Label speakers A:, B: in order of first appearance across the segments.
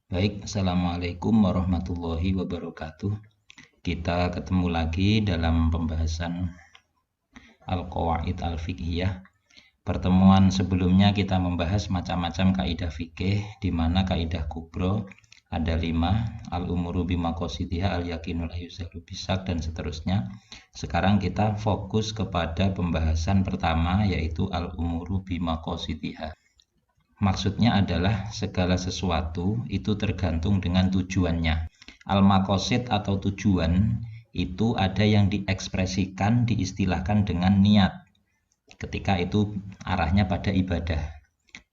A: Baik, Assalamualaikum warahmatullahi wabarakatuh. Kita ketemu lagi dalam pembahasan Al-Qawaid Al-Fiqhiyah. Pertemuan sebelumnya kita membahas macam-macam kaidah fikih, di mana kaidah kubro ada 5, al-umuru bimaqasidiha, al-yaqinu la yuzalu bisak, dan seterusnya. Sekarang kita fokus kepada pembahasan pertama, yaitu al-umuru bimaqasidiha. Maksudnya adalah segala sesuatu itu tergantung dengan tujuannya. Al-maqasid atau tujuan itu ada yang diekspresikan, diistilahkan dengan niat. Ketika itu arahnya pada ibadah.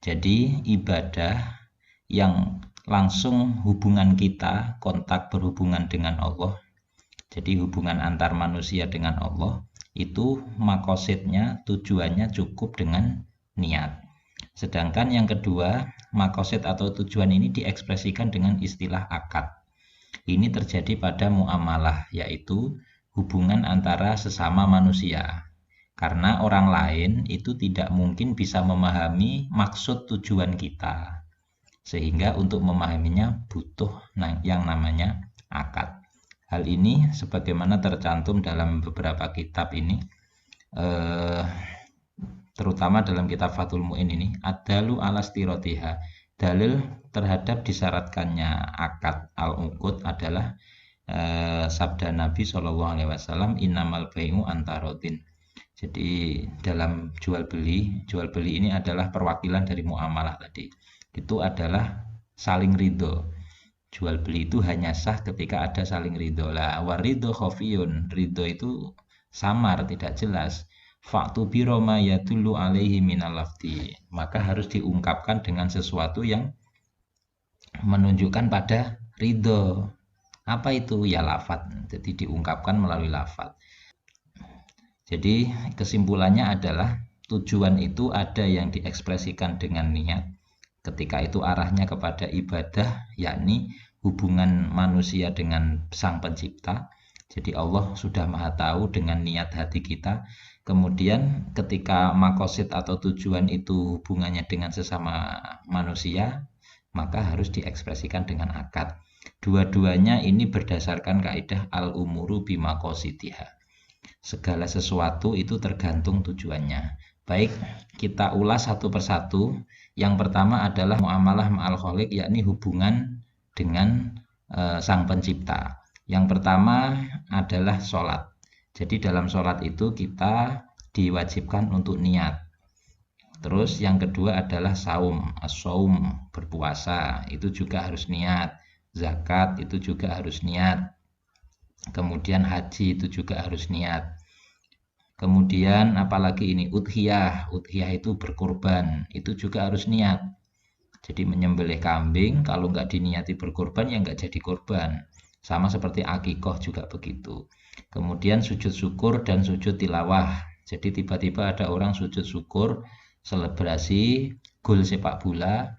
A: Jadi ibadah yang langsung hubungan kita, kontak berhubungan dengan Allah. Jadi hubungan antar manusia dengan Allah, itu maqasidnya, tujuannya cukup dengan niat. Sedangkan yang kedua, maqasid atau tujuan ini diekspresikan dengan istilah akad. Ini terjadi pada muamalah, yaitu hubungan antara sesama manusia. Karena orang lain itu tidak mungkin bisa memahami maksud tujuan kita. Sehingga untuk memahaminya butuh yang namanya akad. Hal ini sebagaimana tercantum dalam beberapa kitab ini, terutama dalam kitab Fathul Mu'in ini, ad-dalu ala istirotiha, dalil terhadap disyaratkannya akad al-uqud adalah sabda Nabi SAW, innamal bai'u antarodin. Jadi dalam jual beli ini adalah perwakilan dari muamalah tadi, itu adalah saling ridho. Jual beli itu hanya sah ketika ada saling ridho. Lah waridho khofiyun, ridho itu samar, tidak jelas. Faktu biroma yadullu alaihi minal lafdi, maka harus diungkapkan dengan sesuatu yang menunjukkan pada ridho. Apa itu? Ya lafad. Jadi diungkapkan melalui lafad. Jadi kesimpulannya adalah tujuan itu ada yang diekspresikan dengan niat. Ketika itu arahnya kepada ibadah, yakni hubungan manusia dengan Sang Pencipta. Jadi Allah sudah Maha tahu dengan niat hati kita. Kemudian ketika maqasid atau tujuan itu hubungannya dengan sesama manusia, maka harus diekspresikan dengan akad. Dua-duanya ini berdasarkan kaidah al-umuru bimaqasidiha. Segala sesuatu itu tergantung tujuannya. Baik, kita ulas satu persatu. Yang pertama adalah muamalah ma'al khaliq, yakni hubungan dengan Sang Pencipta. Yang pertama adalah sholat. Jadi dalam sholat itu kita diwajibkan untuk niat. Terus yang kedua adalah saum, as-saum, berpuasa, itu juga harus niat. Zakat itu juga harus niat. Kemudian haji itu juga harus niat. Kemudian apalagi ini, udhiyah itu berkorban, itu juga harus niat. Jadi menyembelih kambing, kalau nggak diniati berkorban ya nggak jadi korban. Sama seperti akikoh juga begitu. Kemudian sujud syukur dan sujud tilawah. Jadi tiba-tiba ada orang sujud syukur, selebrasi gol sepak bola.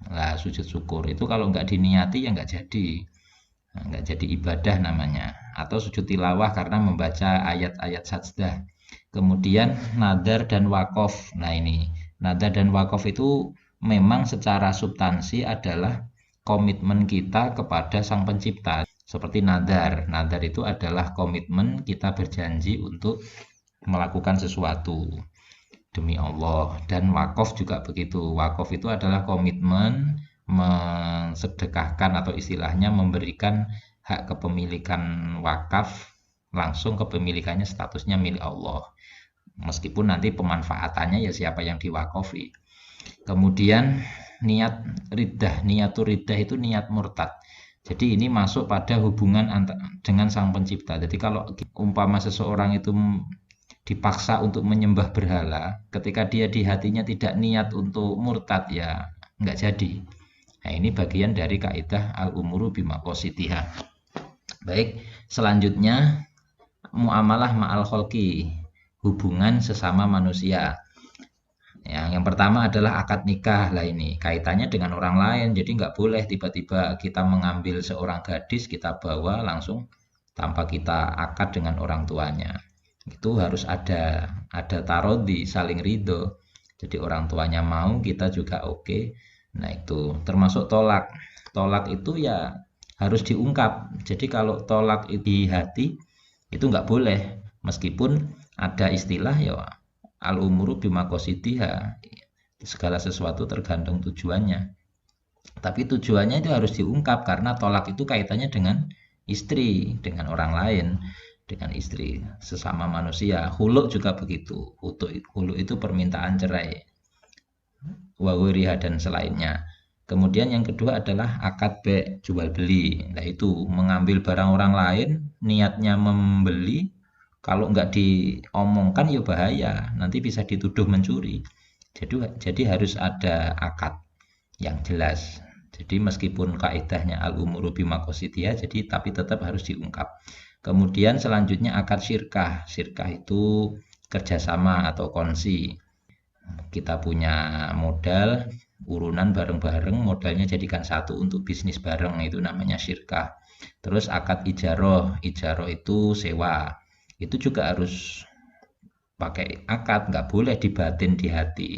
A: Nah, sujud syukur itu kalau nggak diniati ya nggak jadi. Nggak jadi ibadah namanya. Atau sujud tilawah karena membaca ayat-ayat sajdah. Kemudian nadar dan wakaf. Nah ini, nadar dan wakaf itu memang secara substansi adalah komitmen kita kepada Sang Pencipta. Seperti nadar. Nadar itu adalah komitmen kita berjanji untuk melakukan sesuatu demi Allah. Dan wakaf juga begitu. Wakaf itu adalah komitmen mensedekahkan atau istilahnya memberikan hak kepemilikan wakaf langsung, kepemilikannya statusnya milik Allah. Meskipun nanti pemanfaatannya ya siapa yang diwakofi. Kemudian niat riddah, niatur riddah itu niat murtad. Jadi ini masuk pada hubungan dengan Sang Pencipta. Jadi kalau umpama seseorang itu dipaksa untuk menyembah berhala, ketika dia di hatinya tidak niat untuk murtad ya nggak jadi. Nah ini bagian dari kaidah al-umuru bimaqasidiha. Baik, selanjutnya muamalah ma'al khalqi, hubungan sesama manusia. Yang pertama adalah akad nikah. Lah ini kaitannya dengan orang lain, jadi nggak boleh tiba-tiba kita mengambil seorang gadis, kita bawa langsung tanpa kita akad dengan orang tuanya. Itu harus ada tarodi, saling ridho. Jadi orang tuanya mau, kita juga oke. Nah, itu termasuk tolak. Tolak itu ya harus diungkap. Jadi kalau tolak di hati itu nggak boleh. Meskipun ada istilah ya al-umuru bimaqasidiha. Segala sesuatu tergantung tujuannya. Tapi tujuannya itu harus diungkap karena tolak itu kaitannya dengan istri, dengan orang lain, dengan istri, sesama manusia. Huluk juga begitu. Huluk itu permintaan cerai. Wawiriha dan selainnya. Kemudian yang kedua adalah akad jual beli. Nah itu mengambil barang orang lain, niatnya membeli, kalau nggak diomongkan ya bahaya, nanti bisa dituduh mencuri. Jadi harus ada akad yang jelas. Jadi meskipun kaidahnya al-umuru bimaqasidiha, jadi tapi tetap harus diungkap. Kemudian selanjutnya akad syirkah. Syirkah itu kerjasama atau kongsi. Kita punya modal, urunan bareng-bareng, modalnya jadikan satu untuk bisnis bareng, itu namanya syirkah. Terus akad ijaroh. Ijaroh itu sewa. Itu juga harus pakai akad, nggak boleh dibatin di hati.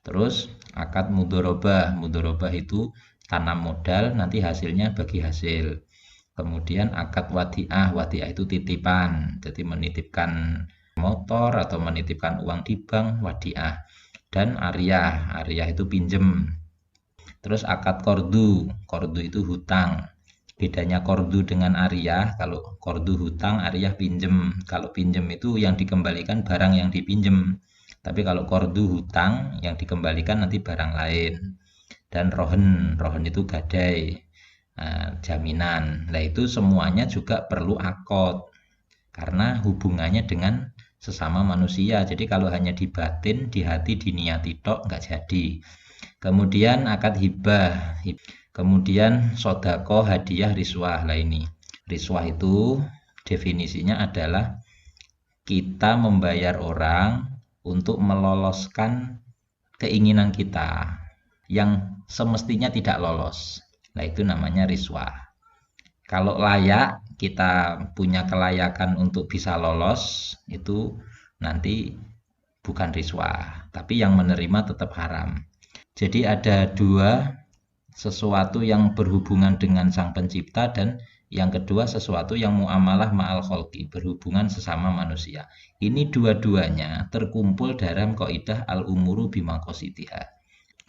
A: Terus akad mudorobah. Mudorobah itu tanam modal, nanti hasilnya bagi hasil. Kemudian akad wadiah. Wadiah itu titipan, jadi menitipkan motor atau menitipkan uang di bank, wadiah. Dan ariyah. Ariyah itu pinjem. Terus akad kordu. Kordu itu hutang. Bedanya kordu dengan ariyah, kalau kordu hutang, ariyah pinjem. Kalau pinjem itu yang dikembalikan barang yang dipinjem. Tapi kalau kordu hutang, yang dikembalikan nanti barang lain. Dan rohen. Rohen itu gadai, jaminan. Nah itu semuanya juga perlu akad. Karena hubungannya dengan sesama manusia. Jadi kalau hanya di batin, di hati, diniati tok, nggak jadi. Kemudian akad hibah. Kemudian sodako, hadiah, riswah. Lah ini riswah itu definisinya adalah kita membayar orang untuk meloloskan keinginan kita yang semestinya tidak lolos. Nah itu namanya riswah. Kalau layak, kita punya kelayakan untuk bisa lolos, itu nanti bukan riswah, tapi yang menerima tetap haram. Jadi ada dua, sesuatu yang berhubungan dengan sang pencipta, dan yang kedua sesuatu yang muamalah ma'al kholqi, berhubungan sesama manusia. Ini dua-duanya terkumpul dalam kaidah al-umuru bimaqasidiha.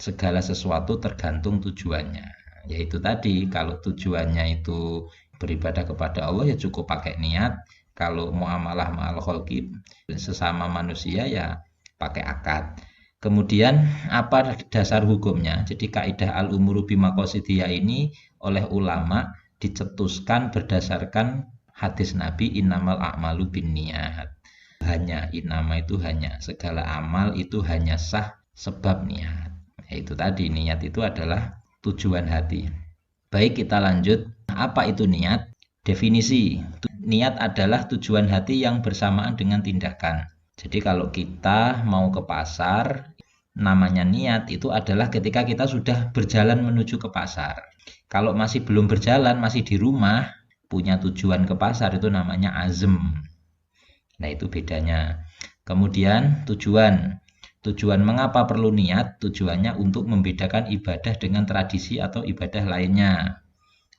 A: Segala sesuatu tergantung tujuannya. Yaitu tadi, kalau tujuannya itu beribadah kepada Allah ya cukup pakai niat. Kalau muamalah ma'al kholqi, sesama manusia, ya pakai akad. Kemudian apa dasar hukumnya? Jadi kaidah al-umuru bimaqasidiha ini oleh ulama dicetuskan berdasarkan hadis Nabi innamal a'malu binniyat. Hanya innama itu hanya, segala amal itu hanya sah sebab niat. Itu tadi, niat itu adalah tujuan hati. Baik, kita lanjut. Apa itu niat? Definisi. Niat adalah tujuan hati yang bersamaan dengan tindakan. Jadi kalau kita mau ke pasar, namanya niat itu adalah ketika kita sudah berjalan menuju ke pasar. Kalau masih belum berjalan, masih di rumah, punya tujuan ke pasar, itu namanya azm. Nah itu bedanya. Kemudian tujuan. Tujuan mengapa perlu niat? Tujuannya untuk membedakan ibadah dengan tradisi atau ibadah lainnya.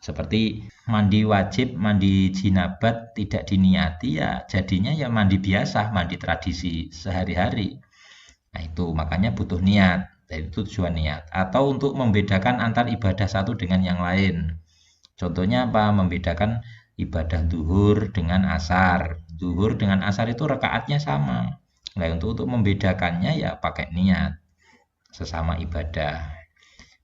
A: Seperti mandi wajib, mandi jinabat tidak diniati, ya jadinya ya mandi biasa, mandi tradisi sehari-hari. Nah itu makanya butuh niat, jadi itu tujuan niat. Atau untuk membedakan antar ibadah satu dengan yang lain. Contohnya apa? Membedakan ibadah duhur dengan asar. Duhur dengan asar itu rakaatnya sama. Nah untuk membedakannya ya pakai niat, sesama ibadah.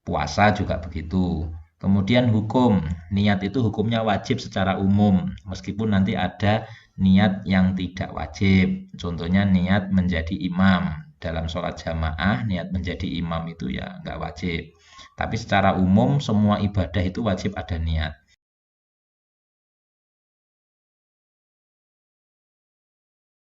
A: Puasa juga begitu. Kemudian hukum, niat itu hukumnya wajib secara umum, meskipun nanti ada niat yang tidak wajib. Contohnya niat menjadi imam. Dalam sholat jamaah, niat menjadi imam itu ya nggak wajib. Tapi secara umum semua ibadah itu wajib ada niat.